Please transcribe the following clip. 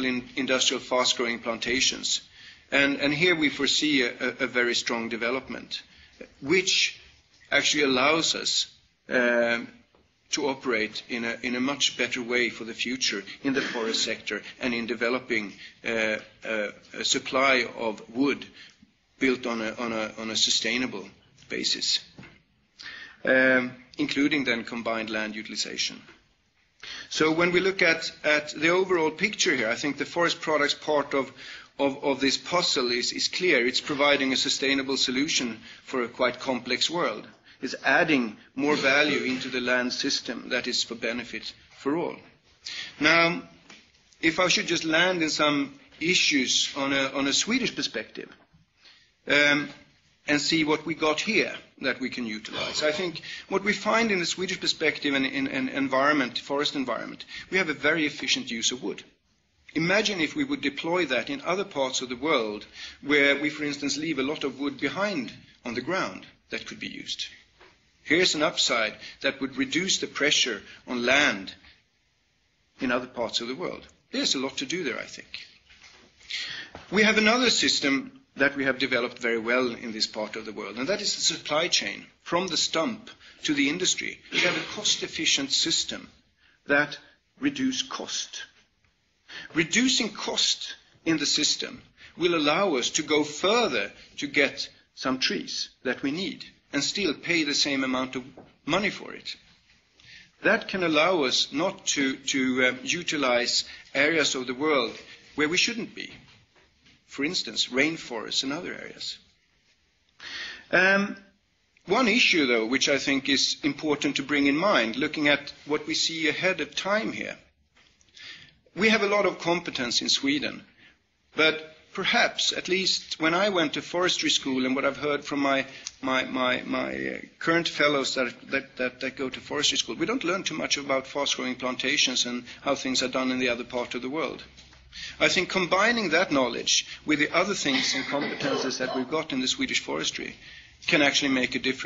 industrial fast-growing plantations. And here we foresee a very strong development, which actually allows us to operate in a much better way for the future in the forest sector and in developing a supply of wood built on a sustainable basis, including then combined land utilization. So when we look at the overall picture here, I think the forest products part of this puzzle is clear. It's providing a sustainable solution for a quite complex world. It's adding more value into the land system that is for benefit for all. Now, if I should just land in some issues on a Swedish perspective, and see what we got here that we can utilize. I think what we find in the Swedish perspective and in environment, forest environment, we have a very efficient use of wood. Imagine if we would deploy that in other parts of the world where we, for instance, leave a lot of wood behind on the ground that could be used. Here's an upside that would reduce the pressure on land in other parts of the world. There's a lot to do there, I think. We have another system that we have developed very well in this part of the world, and that is the supply chain from the stump to the industry. We have a cost-efficient system that reduces cost. Reducing cost in the system will allow us to go further to get some trees that we need and still pay the same amount of money for it. That can allow us not to utilize areas of the world where we shouldn't be. For instance, rainforests and other areas. One issue, though, which I think is important to bring in mind, looking at what we see ahead of time here. We have a lot of competence in Sweden, but perhaps, at least when I went to forestry school and what I've heard from my current fellows that go to forestry school, we don't learn too much about fast-growing plantations and how things are done in the other part of the world. I think combining that knowledge with the other things and competences that we've got in the Swedish forestry can actually make a difference.